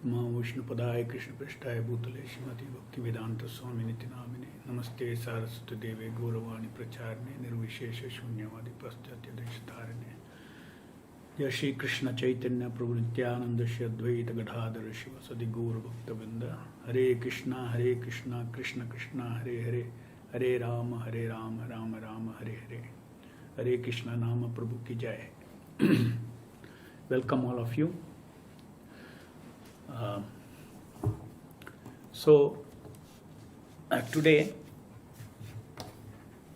नमो विष्णुपदाय कृष्णपृष्ठाय भूतले श्रीमती भक्तिवेदांत स्वामी निति नामिने नमस्ते सारस्वती देवे गौरवाणी प्रचारणे निर्विशेष शून्यवादी पाश्चात्य देशतारिणे जय श्री कृष्ण चैतन्य प्रभु नित्यानंद श्री अद्वैत गदाधर शिव सदि गौर भक्तवृंद हरे कृष्णा कृष्ण कृष्ण हरे हरे हरे राम राम राम हरे हरे हरे कृष्णा नाम प्रभु की जय. Welcome all of you. Today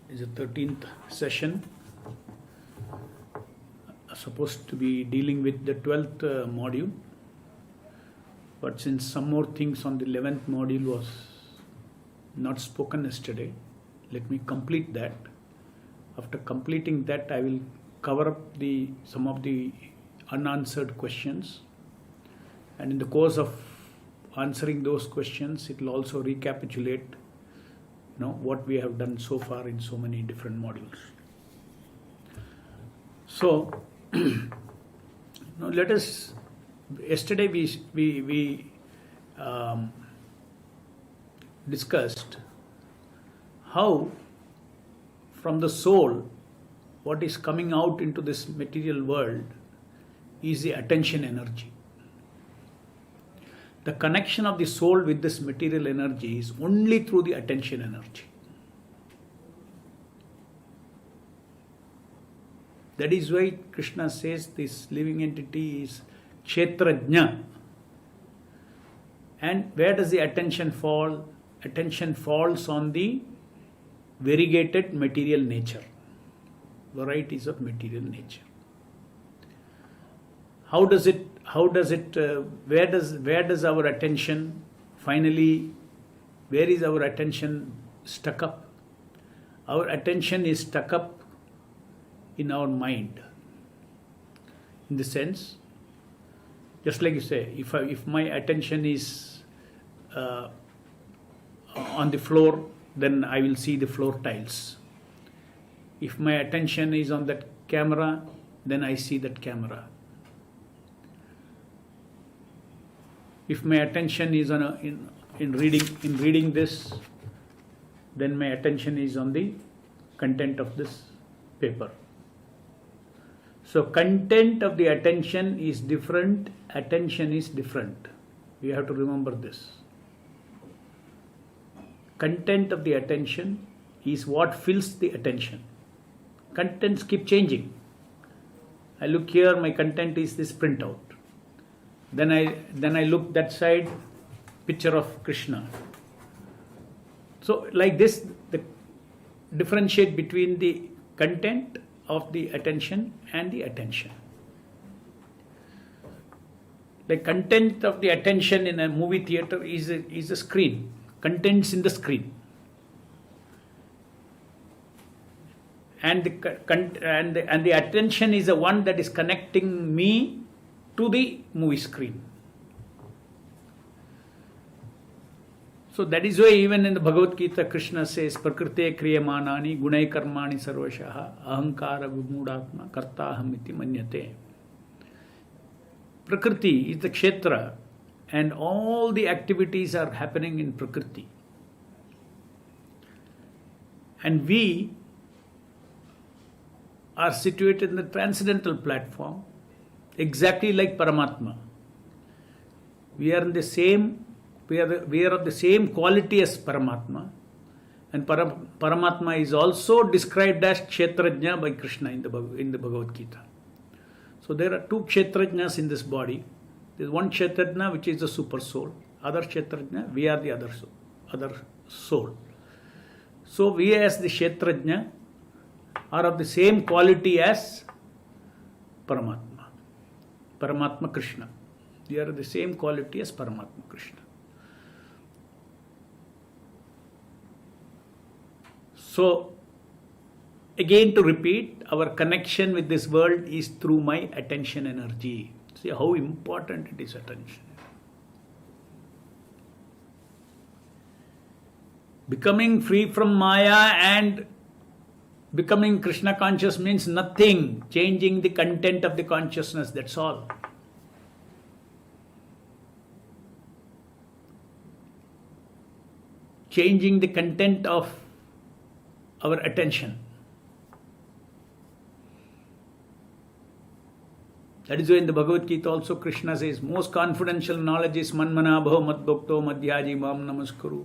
is the 13th session, supposed to be dealing with the 12th module, but since some more things on the 11th module was not spoken yesterday, let me complete that. After completing that, I will cover up some of the unanswered questions, and in the course of answering those questions, it will also recapitulate what we have done so far in so many different modules. So now let us, yesterday we discussed how from the soul what is coming out into this material world is the attention energy. The connection of the soul with this material energy is only through the attention energy. That is why Krishna says this living entity is Kshetrajna. And where does the attention fall? Attention falls on the variegated material nature, varieties of material nature. Where does our attention finally, where is our attention stuck up? Our attention is stuck up in our mind. In the sense, just like you say, if my attention is on the floor, then I will see the floor tiles. If my attention is on that camera, then I see that camera. If my attention is on in reading this, then my attention is on the content of this paper. So content of the attention is different, attention is different. We have to remember this. Content of the attention is what fills the attention. Contents keep changing. I look here, my content is this printout. Then I look that side, picture of Krishna. So like this, the differentiate between the content of the attention and the attention. The content of the attention in a movie theater is a screen, contents in the screen. And the attention is the one that is connecting me to the movie screen. So that is why even in the Bhagavad Gita, Krishna says, Prakrite kriyamanani gunai karmani sarvashaha ahankara vimoodatma kartaham iti manyate. Prakriti is the kshetra, and all the activities are happening in Prakriti. And we are situated in the transcendental platform, exactly like Paramatma. We are of the same quality as Paramatma, and Paramatma is also described as Kshetrajna by Krishna in the Bhagavad Gita. So there are two Kshetrajnas in this body. There is one Kshetrajna which is the super soul. Other Kshetrajna, we are the other soul. So we as the Kshetrajna are of the same quality as Paramatma. Paramatma Krishna. They are the same quality as Paramatma Krishna. So, again to repeat, our connection with this world is through my attention energy. See how important it is, attention. Becoming free from Maya and becoming Krishna conscious means nothing. Changing the content of the consciousness, that's all. changing the content of our attention. That is why in the Bhagavad Gita also Krishna says, most confidential knowledge is manmana bhav madbhakto madhyaji mam namaskaru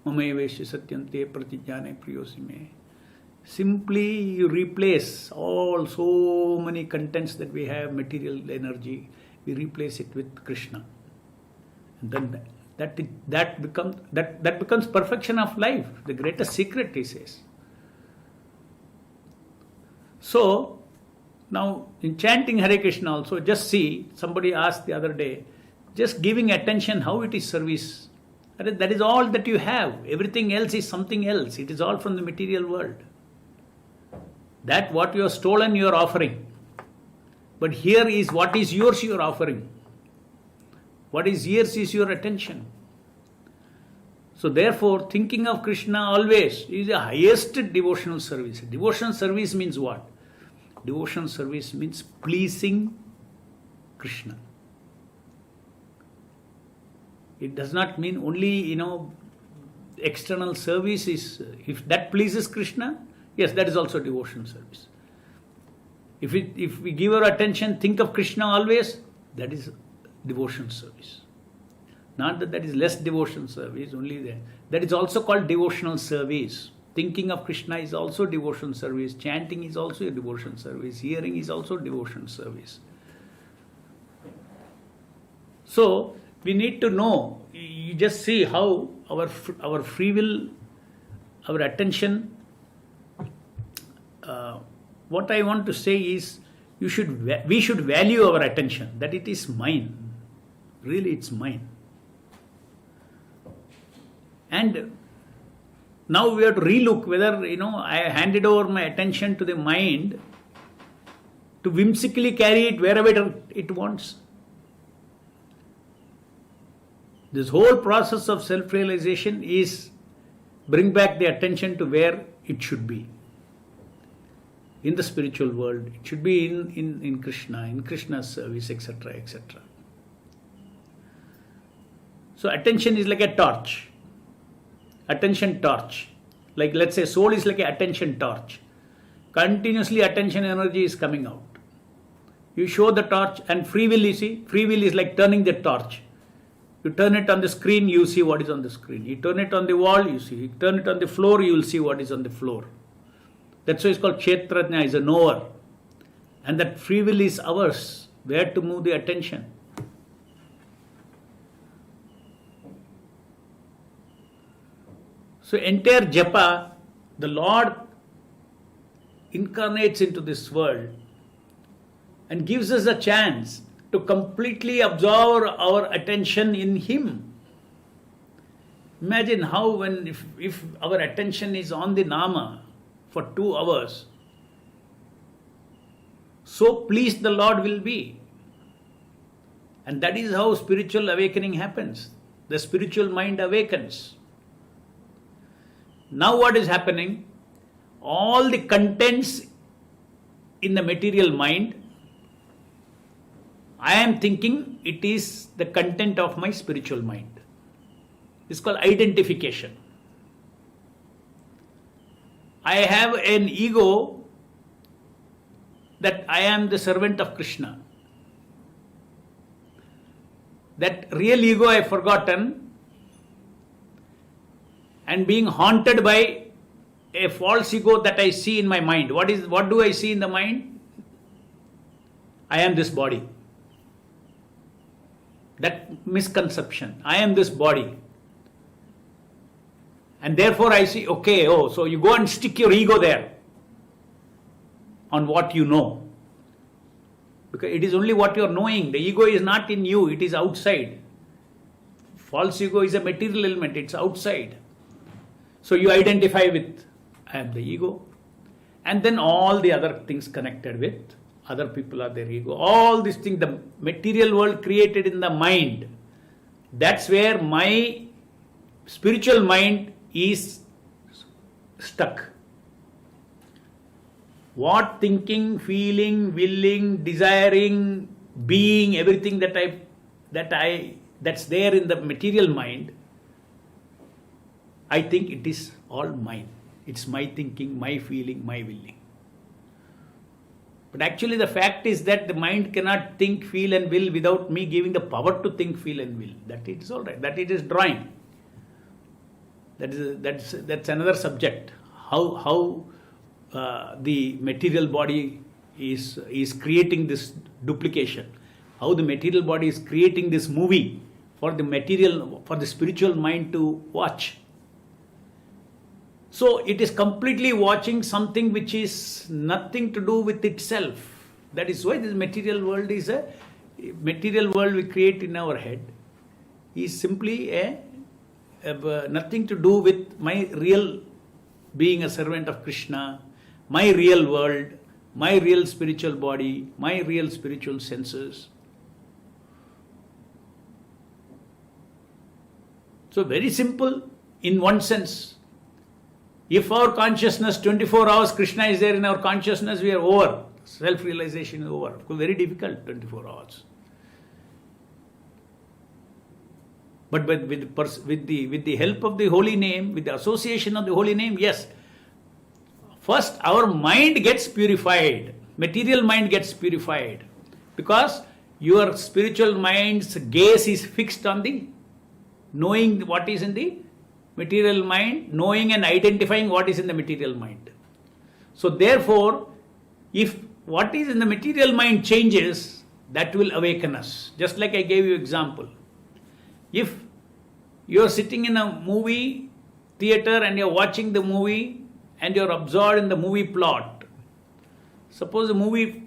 mamevesya satyante pratijnane priyosime. Simply you replace all so many contents that we have, material energy, we replace it with Krishna. And then that becomes perfection of life, the greatest secret, he says. So, now in chanting Hare Krishna also, just see, somebody asked the other day, just giving attention, how it is service. That is all that you have. Everything else is something else. It is all from the material world. That what you have stolen, you are offering. But here is what is yours, you are offering. What is yours is your attention. So therefore, thinking of Krishna always is the highest devotional service. Devotional service means what? Devotional service means pleasing Krishna. It does not mean only, external service is, if that pleases Krishna, yes, that is also devotional service. If we give our attention, think of Krishna always, that is devotional service. Not that is less devotional service, only there. That is also called devotional service. Thinking of Krishna is also devotional service. Chanting is also a devotional service. Hearing is also devotional service. So, we need to know, you just see how our free will, our attention, what I want to say is, we should value our attention, that it is mine. Really, it's mine. And now we have to relook whether, I handed over my attention to the mind to whimsically carry it wherever it wants. This whole process of self-realization is bring back the attention to where it should be. In the spiritual world, it should be in Krishna, in Krishna's service, etc., etc. So attention is like a torch. Attention torch. Like let's say soul is like an attention torch. Continuously attention energy is coming out. You show the torch, and free will, you see, free will is like turning the torch. You turn it on the screen, you see what is on the screen. You turn it on the wall, you see. You turn it on the floor, you will see what is on the floor. That's why it's called Kshetrajna, is a knower. And that free will is ours, where to move the attention. So entire japa, the Lord incarnates into this world and gives us a chance to completely absorb our attention in Him. Imagine how if our attention is on the Nama for 2 hours, so pleased the Lord will be. And that is how spiritual awakening happens. The spiritual mind awakens. Now what is happening? All the contents in the material mind, I am thinking it is the content of my spiritual mind. It's called identification. I have an ego that I am the servant of Krishna. That real ego I have forgotten, and being haunted by a false ego that I see in my mind. What do I see in the mind? I am this body. That misconception. I am this body. And therefore I see, so you go and stick your ego there on what you know. Because it is only what you are knowing. The ego is not in you, it is outside. False ego is a material element, it's outside. So you identify with, I am the ego. And then all the other things connected with, other people are their ego. All these things, the material world created in the mind. That's where my spiritual mind is stuck. What thinking, feeling, willing, desiring, being, everything that's there in the material mind, I think it is all mine. It's my thinking, my feeling, my willing. But actually the fact is that the mind cannot think, feel and will without me giving the power to think, feel and will. That it is all right. That it is drawing. That's another subject. How the material body is creating this duplication. How the material body is creating this movie for the spiritual mind to watch. So it is completely watching something which is nothing to do with itself. That is why this material world we create in our head is simply nothing to do with my real being a servant of Krishna, my real world, my real spiritual body, my real spiritual senses. So very simple in one sense. If our consciousness, 24 hours Krishna is there in our consciousness, we are over. Self-realization is over. Of course, very difficult, 24 hours. But with the help of the holy name, with the association of the holy name, yes. First, our mind gets purified. Material mind gets purified. Because your spiritual mind's gaze is fixed on the knowing what is in the material mind, knowing and identifying what is in the material mind. So therefore, if what is in the material mind changes, that will awaken us. Just like I gave you example. If you are sitting in a movie theater and you are watching the movie and you are absorbed in the movie plot. Suppose the movie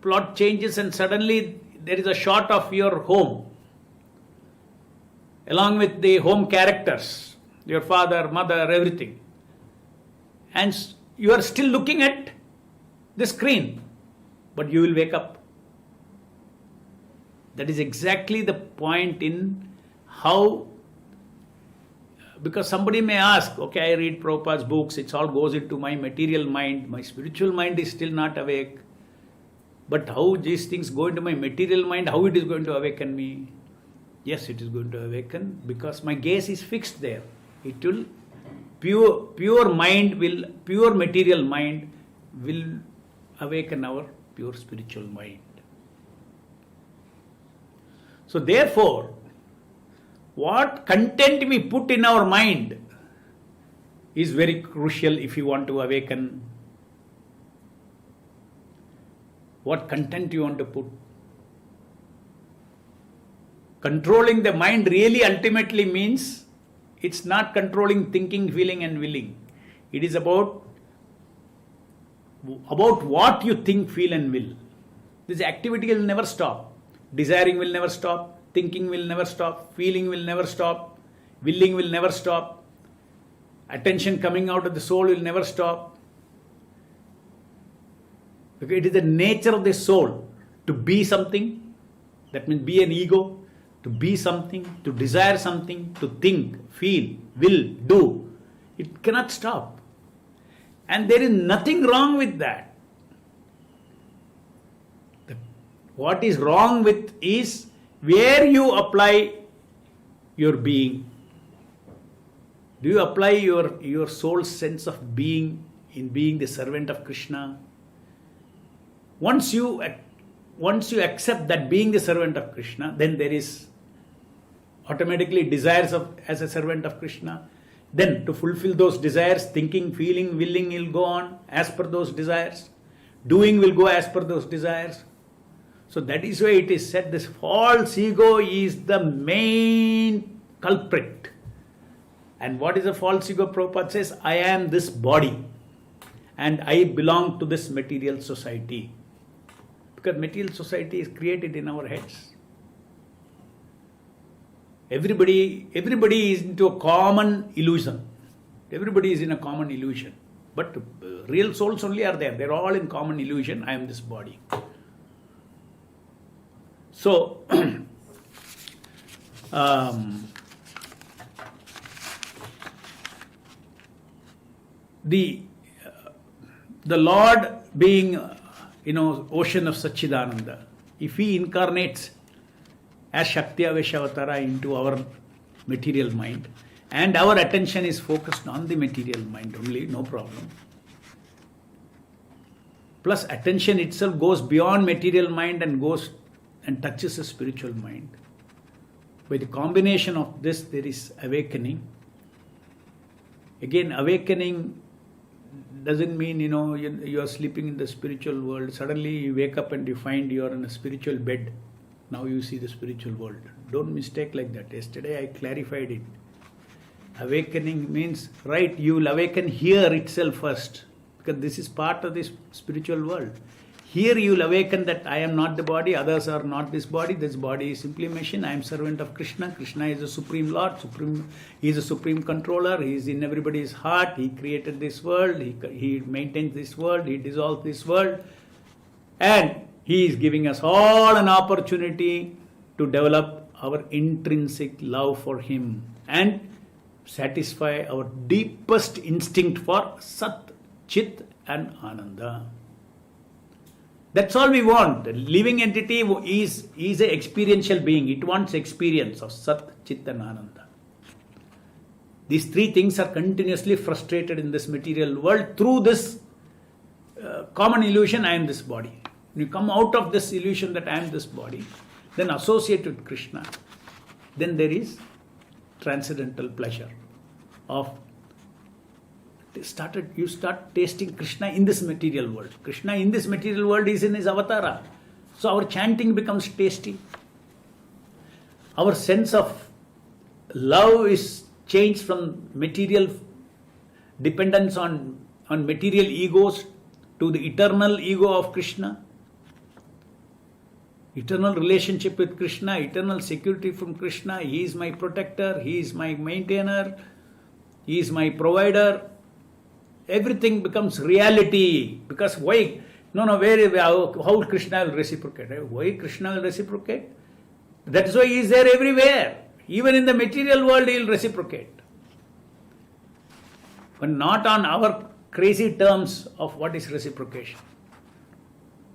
plot changes and suddenly there is a shot of your home along with the home characters. Your father, mother, everything. And you are still looking at the screen, but you will wake up. That is exactly the point in how, because somebody may ask, okay, I read Prabhupada's books, it all goes into my material mind, my spiritual mind is still not awake. But how these things go into my material mind, how it is going to awaken me? Yes, it is going to awaken because my gaze is fixed there. It will, pure material mind will awaken our pure spiritual mind. So therefore, what content we put in our mind is very crucial if you want to awaken. What content you want to put. Controlling the mind really ultimately means it's not controlling thinking, feeling and willing. It is about what you think, feel and will. This activity will never stop. Desiring will never stop. Thinking will never stop. Feeling will never stop. Willing will never stop. Attention coming out of the soul will never stop. Because it is the nature of the soul to be something. That means be an ego. To be something, to desire something, to think, feel, will, do. It cannot stop. And there is nothing wrong with that. What is wrong with is where you apply your being. Do you apply your soul's sense of being in being the servant of Krishna? Once you accept that being the servant of Krishna, then there is automatically desires as a servant of Krishna. Then to fulfill those desires, thinking, feeling, willing will go on as per those desires. Doing will go as per those desires. So that is why it is said this false ego is the main culprit. And what is a false ego? Prabhupada says, I am this body and I belong to this material society. Because material society is created in our heads. Everybody is into a common illusion. Everybody is in a common illusion. But real souls only are there. They're all in common illusion. I am this body. So, the Lord being, ocean of Satchidananda, if He incarnates as Shakti Avesha Avatara into our material mind, and our attention is focused on the material mind only, no problem. Plus attention itself goes beyond material mind and goes and touches the spiritual mind. By the combination of this, there is awakening. Again, awakening doesn't mean, you are sleeping in the spiritual world. Suddenly you wake up and you find you are in a spiritual bed. Now you see the spiritual world. Don't mistake like that. Yesterday I clarified it. Awakening means, right, you will awaken here itself first, because this is part of this spiritual world. Here you will awaken that I am not the body, others are not this body is simply machine, I am servant of Krishna. Krishna is the Supreme Lord, He is a Supreme Controller, He is in everybody's heart, He created this world, He maintains this world, He dissolves this world, and He is giving us all an opportunity to develop our intrinsic love for Him and satisfy our deepest instinct for Sat, Chit and Ananda. That's all we want. The living entity is an experiential being. It wants experience of Sat, Chit and Ananda. These three things are continuously frustrated in this material world through this common illusion, I am this body. When you come out of this illusion that I am this body, then associate with Krishna, then there is transcendental pleasure of you start tasting Krishna in this material world. Krishna in this material world is in his avatara. So our chanting becomes tasty. Our sense of love is changed from material dependence on material egos to the eternal ego of Krishna. Eternal relationship with Krishna, eternal security from Krishna. He is my protector, He is my maintainer, He is my provider. Everything becomes reality. Because why? How Krishna will reciprocate? Why Krishna will reciprocate? That is why He is there everywhere. Even in the material world He will reciprocate. But not on our crazy terms of what is reciprocation.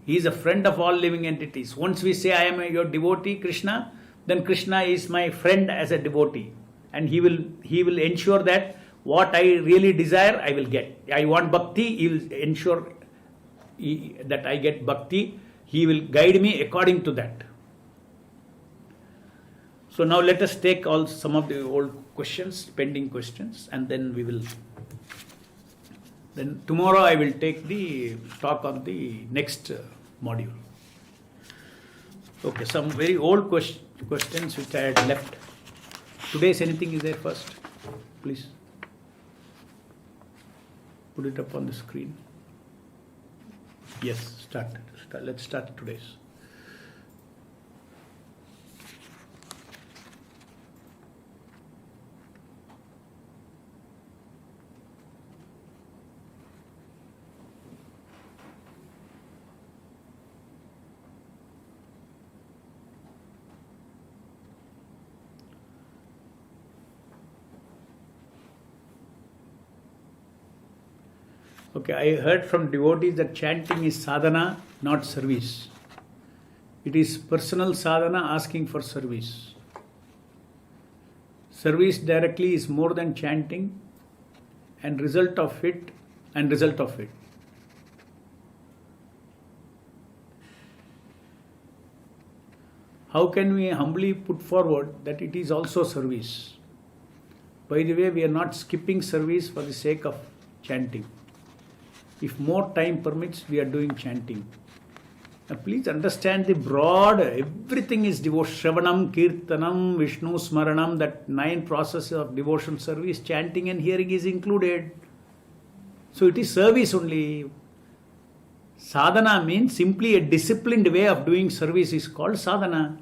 He is a friend of all living entities. Once we say I am your devotee, Krishna, then Krishna is my friend as a devotee. And He will ensure that what I really desire, I will get. I want bhakti, He will ensure that I get bhakti. He will guide me according to that. So now let us take some of the old questions, pending questions, and then we will. Then tomorrow I will take the talk on the next module. Okay, some very old questions which I had left. Today's anything is there first? Please. Put it up on the screen. Yes, start. Let's start today's. Okay, I heard from devotees that chanting is sadhana, not service. It is personal sadhana asking for service. Service directly is more than chanting and result of it. How can we humbly put forward that it is also service? By the way, we are not skipping service for the sake of chanting. If more time permits, we are doing chanting. Now please understand the broad, everything is devotion. Shravanam, Kirtanam, Vishnu Smaranam, that 9 processes of devotion service, chanting and hearing is included. So it is service only. Sadhana means simply a disciplined way of doing service is called sadhana.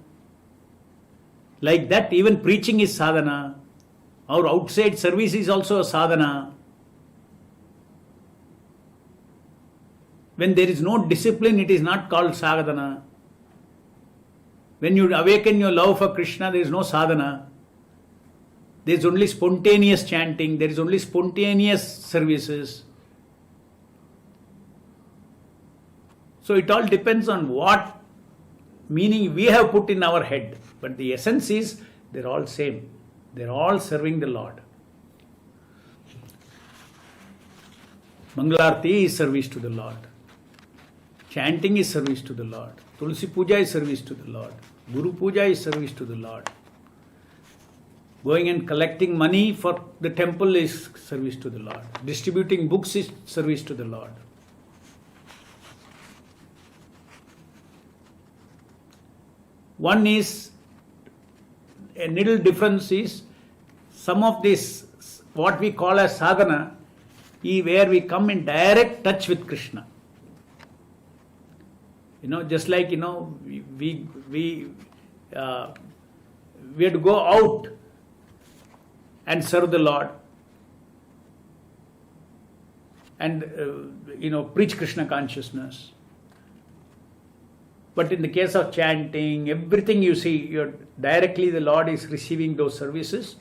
Like that, even preaching is sadhana. Our outside service is also a sadhana. When there is no discipline, it is not called sadhana. When you awaken your love for Krishna, there is no sadhana. There is only spontaneous chanting, there is only spontaneous services. So it all depends on what meaning we have put in our head. But the essence is, they're all same. They're all serving the Lord. Mangalarti is service to the Lord. Chanting is service to the Lord. Tulsi Puja is service to the Lord. Guru Puja is service to the Lord. Going and collecting money for the temple is service to the Lord. Distributing books is service to the Lord. One is, a little difference is, some of this, what we call as sadhana, where we come in direct touch with Krishna. Just like, we have to go out and serve the Lord and, preach Krishna consciousness. But in the case of chanting, everything you see, directly the Lord is receiving those services,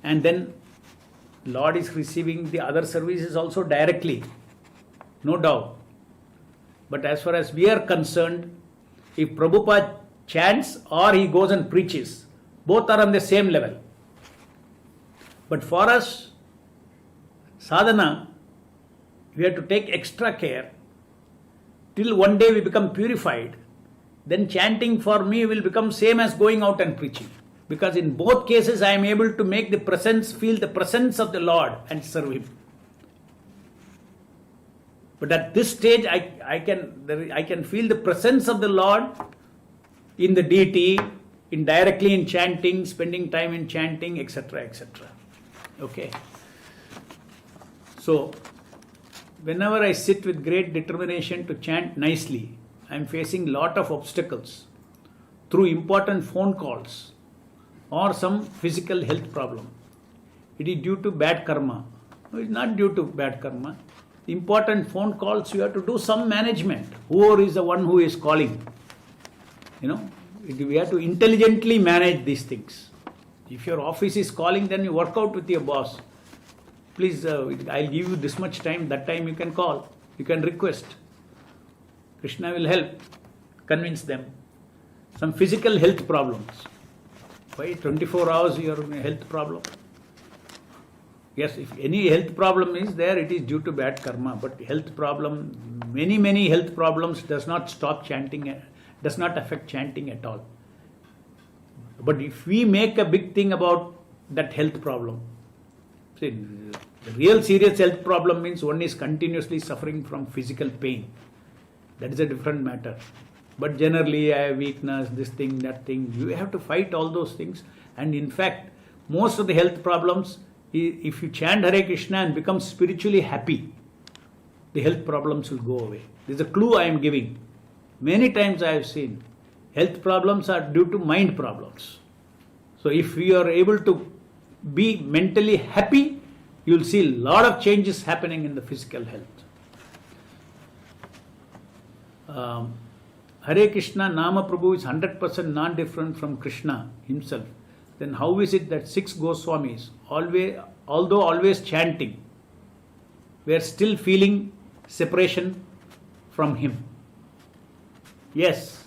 and then Lord is receiving the other services also directly, no doubt. But as far as we are concerned, if Prabhupada chants or he goes and preaches, both are on the same level. But for us, sadhana, we have to take extra care till one day we become purified. Then chanting for me will become same as going out and preaching. Because in both cases I am able to make the presence, feel the presence of the Lord and serve Him. But at this stage I can feel the presence of the Lord in the deity, indirectly in chanting, spending time in chanting, etc., etc. Okay. So, whenever I sit with great determination to chant nicely, I am facing lot of obstacles through important phone calls or some physical health problem. It is due to bad karma. No, it's not due to bad karma. Important phone calls, you have to do some management. Whoever is the one who is calling, we have to intelligently manage these things. If your office is calling, then you work out with your boss. Please, I'll give you this much time, that time you can call, you can request. Krishna will help, convince them. Some physical health problems. Why 24 hours you are in a health problem? Yes, if any health problem is there, it is due to bad karma. But health problem, many health problems does not stop chanting, does not affect chanting at all. But if we make a big thing about that health problem, see, the real serious health problem means one is continuously suffering from physical pain. That is a different matter. But generally, I have weakness, this thing, that thing. You have to fight all those things. And in fact, most of the health problems, if you chant Hare Krishna and become spiritually happy, the health problems will go away. This is a clue I am giving. Many times I have seen health problems are due to mind problems. So if you are able to be mentally happy, you will see a lot of changes happening in the physical health. Hare Krishna Nama Prabhu is 100% non-different from Krishna himself. Then how is it that 6 Goswamis, although always chanting, were still feeling separation from him? Yes.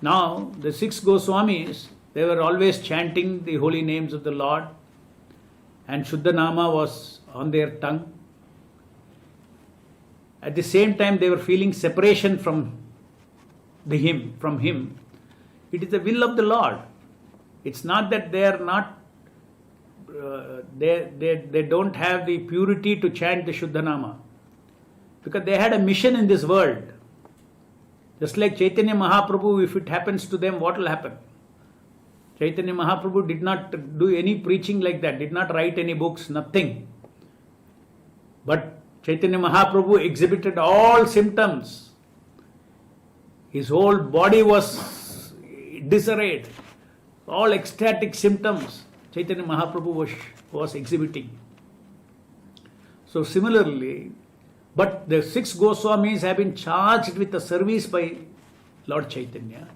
Now, the 6 Goswamis, they were always chanting the holy names of the Lord, and Shuddha Nama was on their tongue. At the same time, they were feeling separation from him. It is the will of the Lord. It's not that they are not, they don't have the purity to chant the Shuddha Nama, because they had a mission in this world. Just like Chaitanya Mahaprabhu, if it happens to them, what will happen? Chaitanya Mahaprabhu did not do any preaching like that, did not write any books, nothing. But Chaitanya Mahaprabhu exhibited all symptoms. His whole body was disarrayed. All ecstatic symptoms Chaitanya Mahaprabhu was exhibiting. So similarly, but the 6 Goswamis have been charged with the service by Lord Chaitanya.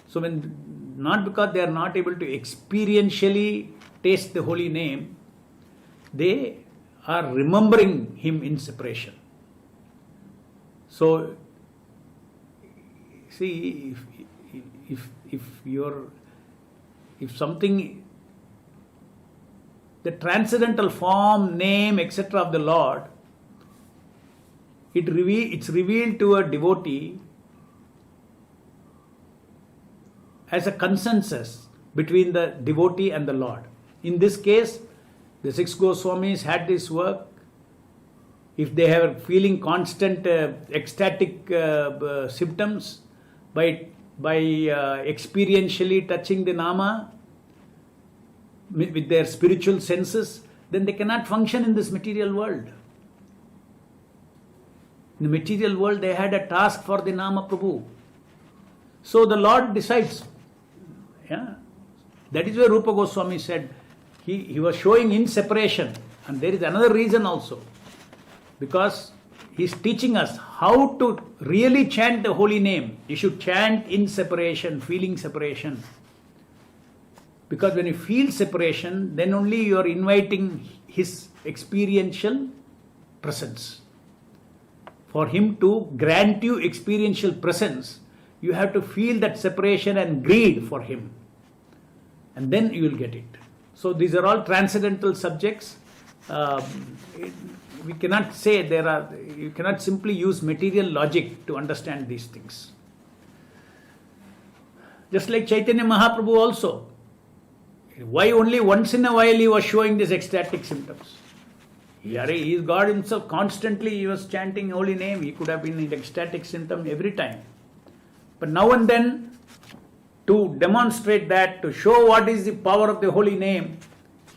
So not because they are not able to experientially taste the holy name, they are remembering him in separation. So, see, if something, the transcendental form, name, etc. of the Lord it's revealed to a devotee as a consensus between the devotee and the Lord. In this case, the six Goswamis had this work. If they are feeling constant ecstatic symptoms by experientially touching the Nama with their spiritual senses, then they cannot function in this material world. In the material world, they had a task for the Nama Prabhu. So the Lord decides. Yeah, that is where Rupa Goswami said he was showing in separation. And there is another reason also. Because he is teaching us how to really chant the holy name. You should chant in separation, feeling separation. Because when you feel separation, then only you are inviting his experiential presence. For him to grant you experiential presence, you have to feel that separation and greed for him. And then you will get it. So these are all transcendental subjects. We cannot say you cannot simply use material logic to understand these things. Just like Chaitanya Mahaprabhu also. Why only once in a while he was showing these ecstatic symptoms? He is God himself. Constantly he was chanting holy name. He could have been in ecstatic symptom every time. But now and then, to demonstrate that, to show what is the power of the holy name,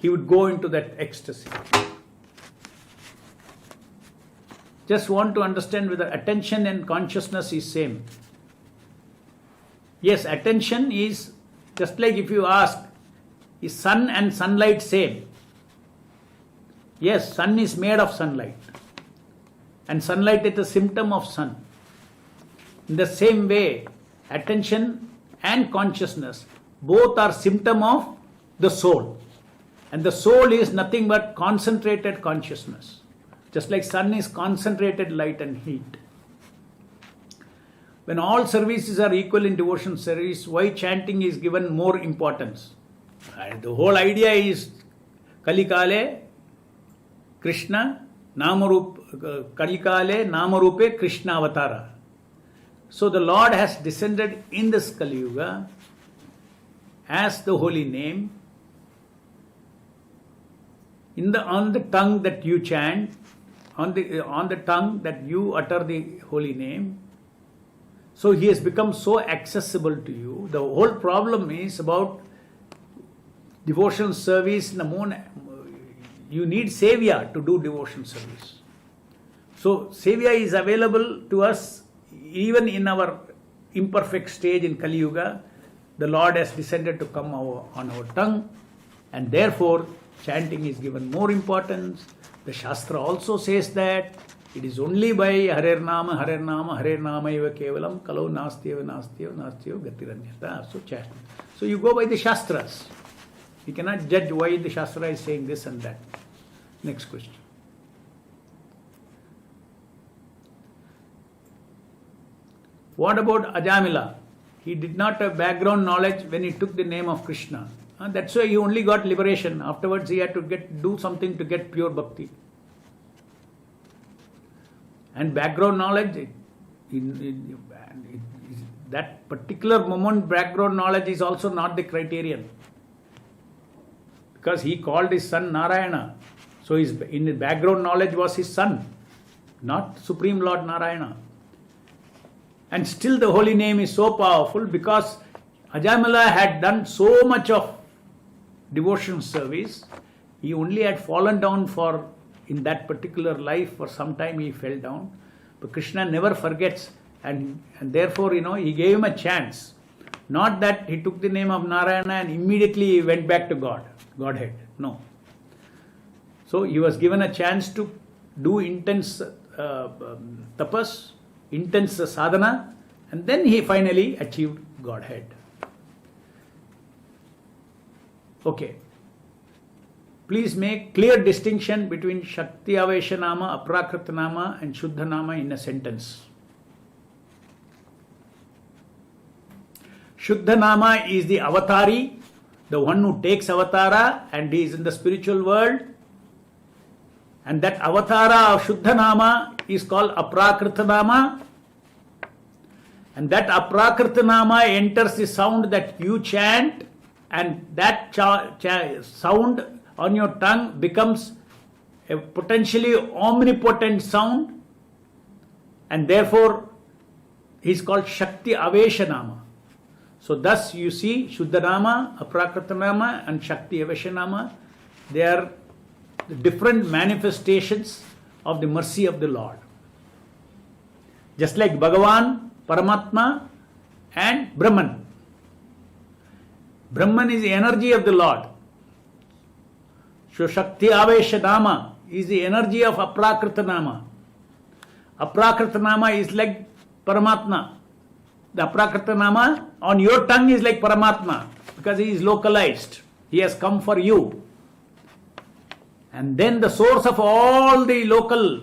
he would go into that ecstasy. Just want to understand whether attention and consciousness is same. Yes, attention is just like if you ask, is sun and sunlight same? Yes, sun is made of sunlight. And sunlight is a symptom of sun. In the same way, attention and consciousness both are symptom of the soul. And the soul is nothing but concentrated consciousness. Just like sun is concentrated light and heat. When all services are equal in devotion service, why chanting is given more importance? The whole idea is Kalikale, Krishna, Kalikale, Namarupe, Krishna Avatara. So the Lord has descended in this Kali Yuga as the holy name on the tongue that you chant, on the tongue that you utter the holy name. So he has become so accessible to you. The whole problem is about devotional service. You need Sevya to do devotional service. So Sevya is available to us even in our imperfect stage in Kali Yuga. The Lord has descended to come on our tongue, and therefore chanting is given more importance. The Shastra also says that it is only by Harer Nama, Harer Nama, Harer Nama eva kevalam, kalau nastyeva, nastyeva, nastyeva, gatiranyata. So chanting. So you go by the Shastras. You cannot judge why the Shastra is saying this and that. Next question. What about Ajamila? He did not have background knowledge when he took the name of Krishna. That's why he only got liberation. Afterwards he had to do something to get pure bhakti. And background knowledge, that particular moment background knowledge is also not the criterion. Because he called his son Narayana. So in the background knowledge was his son, not Supreme Lord Narayana. And still the holy name is so powerful because Ajamila had done so much of devotion service. He only had fallen down in that particular life for some time he fell down. But Krishna never forgets, and therefore, he gave him a chance. Not that he took the name of Narayana and immediately went back to Godhead. No. So he was given a chance to do intense tapas, intense sadhana, and then he finally achieved Godhead. Okay. Please make clear distinction between Shakti Avesha Nama, Aprakrita Nama and Shuddha Nama in a sentence. Shuddha Nama is the avatari, the one who takes avatara and he is in the spiritual world. And that avatara of Shuddha Nama is called Aprakrita Nama. And that Aprakrita Nama enters the sound that you chant, and that sound on your tongue becomes a potentially omnipotent sound, and therefore is called Shakti Avesha Nama. So thus you see Shuddha Nama, Aprakrita Nama and Shakti Avesha Nama, they are the different manifestations of the mercy of the Lord. Just like Bhagavan, Paramatma and Brahman. Brahman is the energy of the Lord. So Shakti Avesha Nama is the energy of Aprakrita Nama. Aprakrita Nama is like Paramatma. The Aprakrita Nama on your tongue is like Paramatma because he is localized. He has come for you. And then the source of all the local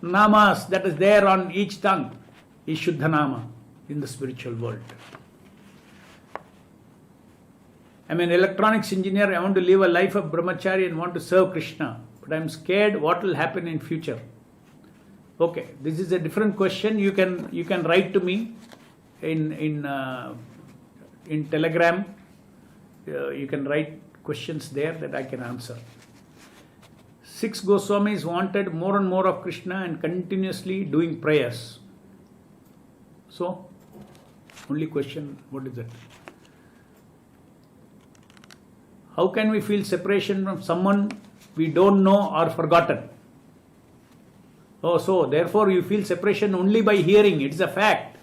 namas that is there on each tongue is Shuddha Nama in the spiritual world. I'm an electronics engineer. I want to live a life of brahmachari and want to serve Krishna. But I'm scared what will happen in future. Okay, this is a different question. You can write to me in Telegram. You can write questions there that I can answer. 6 Goswamis wanted more and more of Krishna and continuously doing prayers. So, only question, what is that? How can we feel separation from someone we don't know or forgotten? Oh, so therefore you feel separation only by hearing. It's a fact.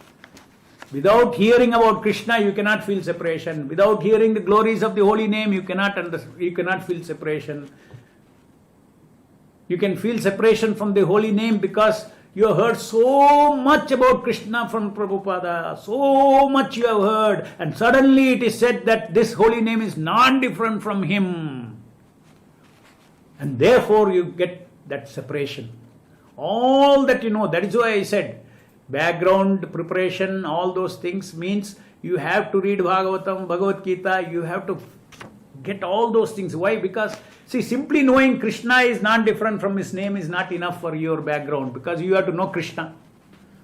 Without hearing about Krishna, you cannot feel separation. Without hearing the glories of the holy name, you cannot feel separation. You can feel separation from the holy name because you have heard so much about Krishna from Prabhupada. So much you have heard. And suddenly it is said that this holy name is non-different from him. And therefore you get that separation. All that you know, that is why I said, background preparation, all those things means you have to read Bhagavatam, Bhagavad Gita, you have to get all those things. Why? Because, see, simply knowing Krishna is not different from his name is not enough for your background, because you have to know Krishna.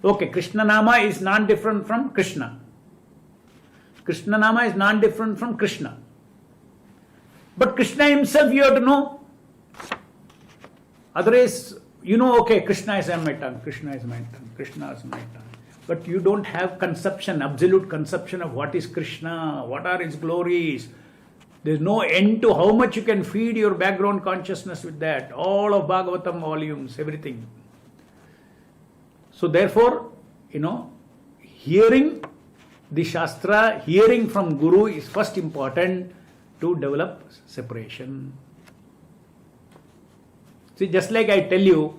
Okay, Krishna Nama is not different from Krishna. Krishna Nama is not different from Krishna. But Krishna himself you have to know. Otherwise, you know, okay, Krishna is on my tongue, Krishna is my tongue, Krishna is my tongue. But you don't have conception, absolute conception of what is Krishna, what are his glories. There's no end to how much you can feed your background consciousness with that. All of Bhagavatam volumes, everything. So therefore, hearing the Shastra, hearing from Guru is first important to develop separation. See, just like I tell you,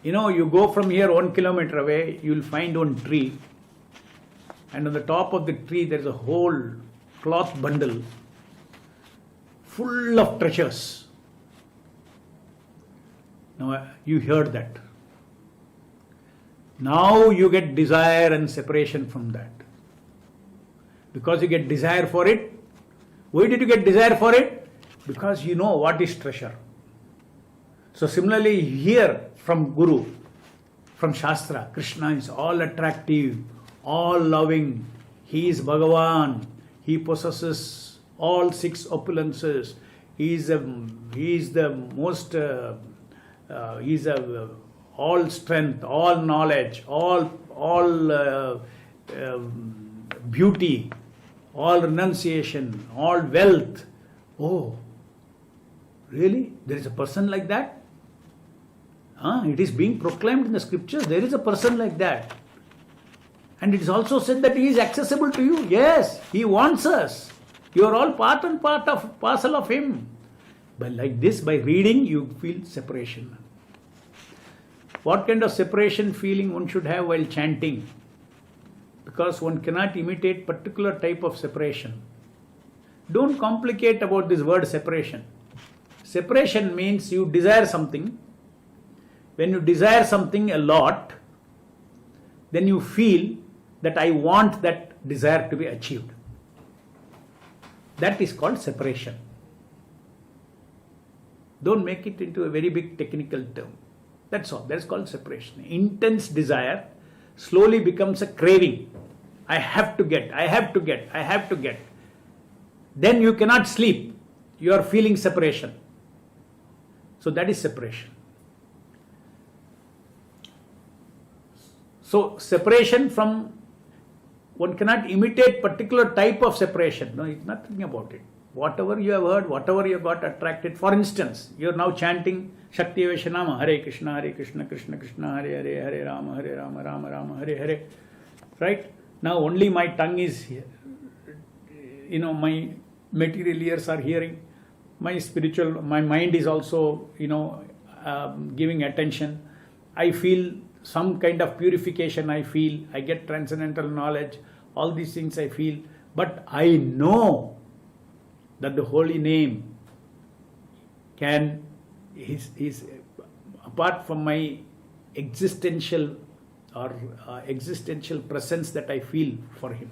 you go from here 1 kilometer away, you will find one tree. And on the top of the tree, there is a whole cloth bundle full of treasures. Now, you heard that. Now you get desire and separation from that. Because you get desire for it. Why did you get desire for it? Because you know what is treasure. So similarly here from Guru, from Shastra, Krishna is all attractive, all loving. He is Bhagavan. He possesses all 6 opulences. He is all strength, all knowledge, all beauty, all renunciation, all wealth. Oh, really? There is a person like that? It is being proclaimed in the scriptures. There is a person like that. And it is also said that he is accessible to you. Yes, he wants us. You are all part and parcel of him. But like this, by reading, you feel separation. What kind of separation feeling one should have while chanting? Because one cannot imitate particular type of separation. Don't complicate about this word separation. Separation means you desire something. When you desire something a lot, then you feel that I want that desire to be achieved. That is called separation. Don't make it into a very big technical term. That's all. That's called separation. Intense desire slowly becomes a craving. I have to get, I have to get, I have to get. Then you cannot sleep. You are feeling separation. So that is separation. So separation from, one cannot imitate particular type of separation. No, it's nothing about it. Whatever you have heard, whatever you got attracted. For instance, you are now chanting Shakti Vaishnama, Hare Krishna, Krishna Krishna, Hare Hare, Hare Rama, Rama Rama, Hare Hare. Right? Now only my tongue is here. My material ears are hearing. My mind is also, giving attention. I feel some kind of purification, I get transcendental knowledge, all these things I feel. But I know that the holy name is apart from my existential presence that I feel for him.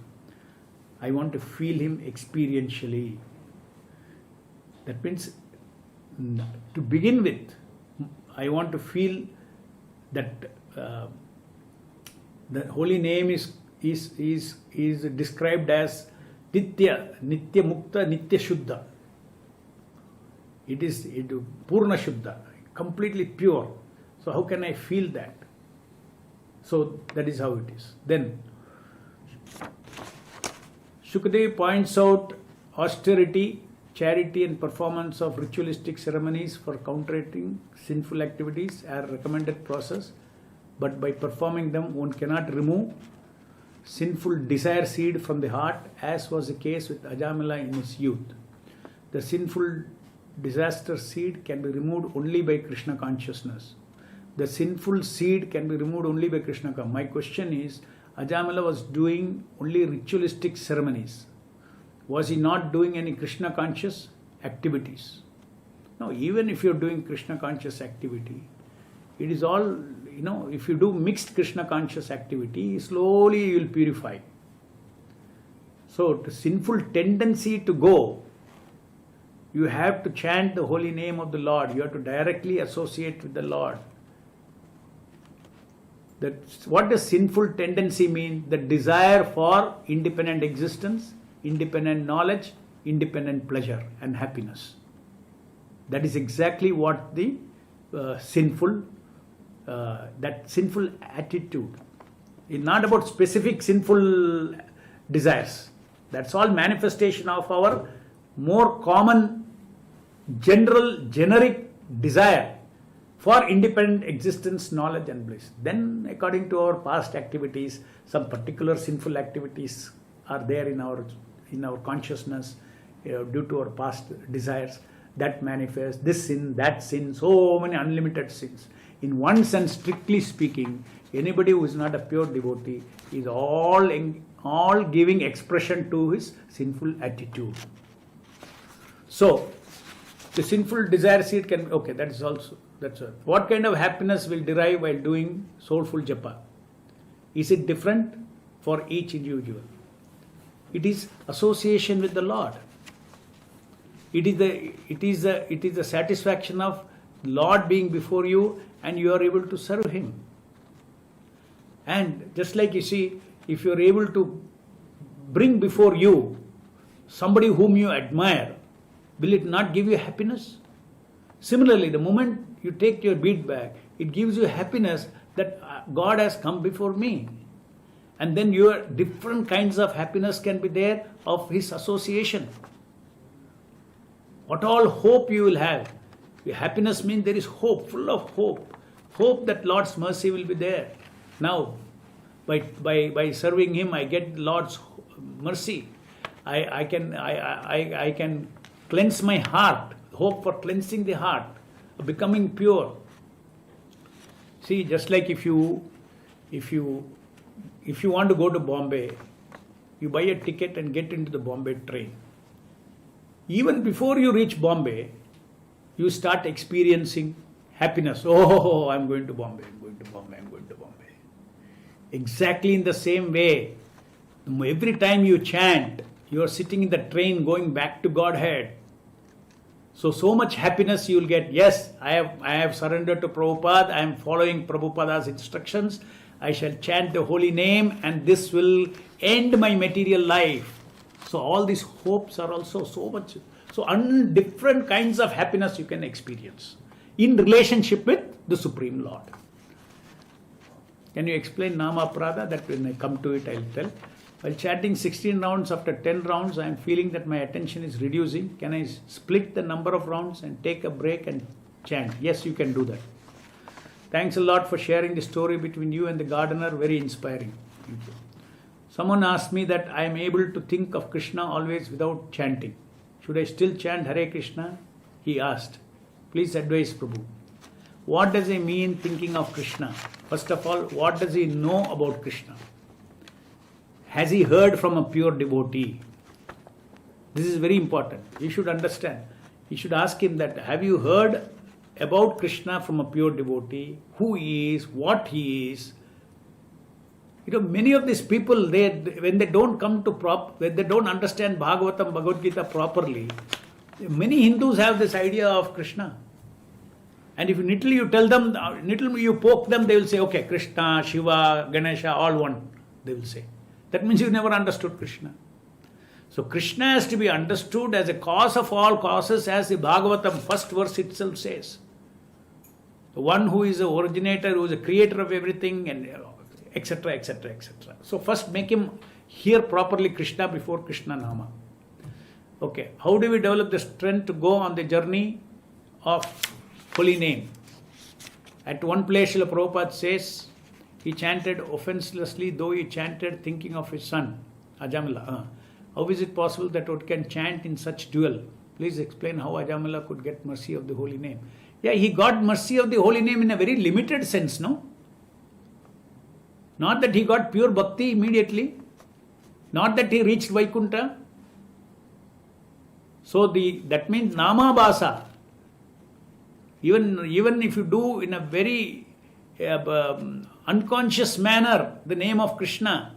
I want to feel him experientially. That means, to begin with, I want to feel that the holy name is described as Nitya Mukta, Nitya Shuddha. It is Purna Shuddha, completely pure. So how can I feel that? So that is how it is. Then Shukdev points out austerity, charity and performance of ritualistic ceremonies for countering sinful activities are recommended process, but by performing them one cannot remove sinful desire seed from the heart, as was the case with Ajamila in his youth. The sinful disaster seed can be removed only by Krishna consciousness. The sinful seed can be removed only by Krishna consciousness. My question is, Ajamila was doing only ritualistic ceremonies. Was he not doing any Krishna conscious activities? No, even if you're doing Krishna conscious activity, it is all, if you do mixed Krishna conscious activity, slowly you will purify. So the sinful tendency to go, you have to chant the holy name of the Lord. You have to directly associate with the Lord. What does sinful tendency mean? The desire for independent existence, independent knowledge, independent pleasure and happiness. That is exactly what the sinful attitude. It's not about specific sinful desires. That's all manifestation of our more common, generic desire for independent existence, knowledge and bliss. Then according to our past activities, some particular sinful activities are there in our consciousness due to our past desires that manifest this sin, that sin, so many unlimited sins. In one sense, strictly speaking, anybody who is not a pure devotee is all giving expression to his sinful attitude. So the sinful desire seed can, that's all. What kind of happiness will derive while doing soulful japa? Is it different for each individual? It is association with the Lord. It is the satisfaction of Lord being before you and you are able to serve Him. And just like you see, if you are able to bring before you somebody whom you admire, will it not give you happiness? Similarly, the moment you take your bead bag, it gives you happiness that God has come before me. And then your different kinds of happiness can be there of His association. What all hope you will have. Your happiness means there is hope, full of hope. Hope that Lord's mercy will be there. Now, by serving Him, I get Lord's mercy. I can cleanse my heart. Hope for cleansing the heart, becoming pure. See, just like if you want to go to Bombay, you buy a ticket and get into the Bombay train. Even before you reach Bombay, you start experiencing happiness. Oh, I'm going to Bombay, I'm going to Bombay, I'm going to Bombay. Exactly in the same way, every time you chant, you are sitting in the train going back to Godhead. So much happiness you will get. Yes, I have surrendered to Prabhupada. I am following Prabhupada's instructions. I shall chant the holy name and this will end my material life. So all these hopes are also so much, different kinds of happiness you can experience in relationship with the Supreme Lord. Can you explain Nama Prada? That when I come to it, I'll tell. While chanting 16 rounds, after 10 rounds, I am feeling that my attention is reducing. Can I split the number of rounds and take a break and chant? Yes, you can do that. Thanks a lot for sharing the story between you and the gardener. Very inspiring. Thank you. Someone asked me that I am able to think of Krishna always without chanting. Should I still chant Hare Krishna? He asked. Please advise Prabhu. What does he mean thinking of Krishna? First of all, what does he know about Krishna? Has he heard from a pure devotee? This is very important. You should understand. You should ask him that, have you heard about Krishna from a pure devotee? Who he is, what he is? Many of these people, when they don't when they don't understand Bhagavatam, Bhagavad Gita properly, many Hindus have this idea of Krishna. And if little you tell them, little you poke them, they will say, okay, Krishna, Shiva, Ganesha, all one, they will say. That means you never understood Krishna. So Krishna has to be understood as a cause of all causes, as the Bhagavatam first verse itself says. The one who is the originator, who is the creator of everything, and etc., etc., etc. So first make him hear properly Krishna before Krishna Nama. Okay, how do we develop the strength to go on the journey of holy name? At one place, Srila Prabhupada says, he chanted offenselessly, though he chanted thinking of his son, Ajamila. How is it possible that one can chant in such duel? Please explain how Ajamila could get mercy of the holy name. Yeah, he got mercy of the holy name in a very limited sense, no? Not that he got pure bhakti immediately. Not that he reached Vaikuntha. So that means Nama Bhasa. Even if you do in a very unconscious manner the name of Krishna,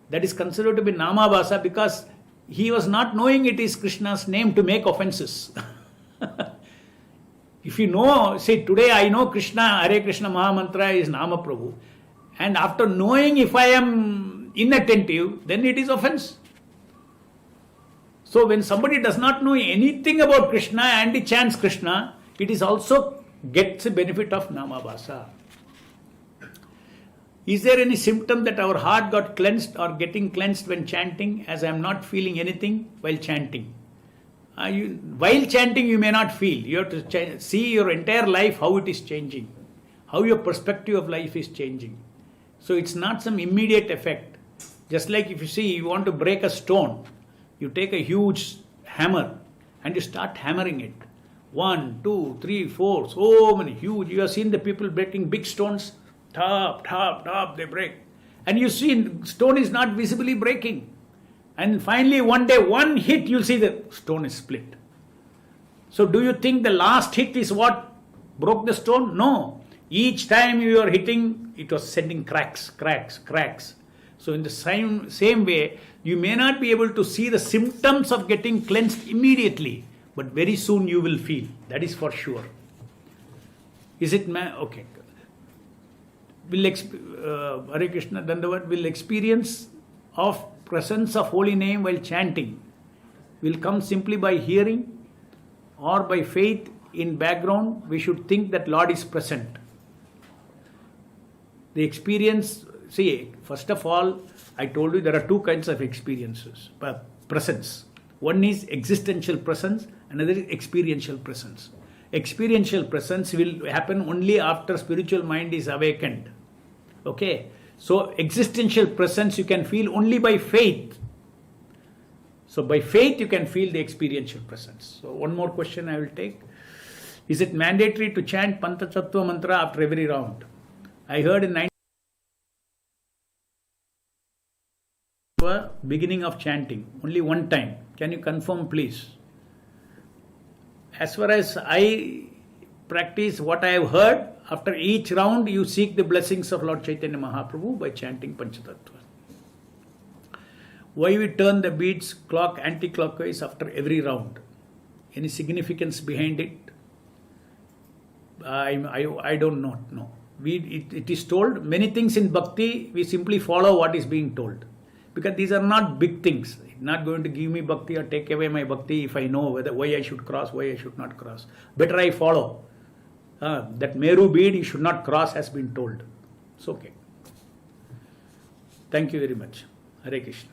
that is considered to be Nama Bhasa, because he was not knowing it is Krishna's name to make offenses. If you know, say today I know Krishna, Hare Krishna Mahamantra is Nama Prabhu, and after knowing if I am inattentive, then it is offense. So when somebody does not know anything about Krishna and he chants Krishna, it is also gets the benefit of Nama Bhasa. Is there any symptom that our heart got cleansed or getting cleansed when chanting, as I am not feeling anything while chanting? While chanting you may not feel. You have to see your entire life, how it is changing, how your perspective of life is changing. So it's not some immediate effect. Just like if you see, you want to break a stone, you take a huge hammer and you start hammering it. 1, 2, 3, 4, so many huge. You have seen the people breaking big stones. Top, top, top, they break. And you see stone is not visibly breaking. And finally one day, one hit, you'll see the stone is split. So do you think the last hit is what broke the stone? No. Each time you are hitting, it was sending cracks, cracks, cracks. So in the same way, you may not be able to see the symptoms of getting cleansed immediately, but very soon you will feel. That is for sure. Is it okay? Hare Krishna Dandavat will experience of presence of holy name while chanting will come simply by hearing or by faith in background. We should think that Lord is present. The experience, see, first of all, I told you there are two kinds of experiences, presence. One is existential presence, another is experiential presence. Experiential presence will happen only after spiritual mind is awakened. Okay, so existential presence you can feel only by faith. So by faith you can feel the experiential presence. So one more question I will take. Is it mandatory to chant Panchachattva mantra after every round? I heard in beginning of chanting, only one time. Can you confirm please? As far as I practice what I have heard, after each round you seek the blessings of Lord Chaitanya Mahaprabhu by chanting Panchatattva. Why we turn the beads clock anti-clockwise after every round? Any significance behind it? I don't know. It is told many things in bhakti. We simply follow what is being told, because these are not big things. It's not going to give me bhakti or take away my bhakti if I know why I should cross, why I should not cross. Better I follow. That Meru bead you should not cross has been told. It's okay. Thank you very much. Hare Krishna.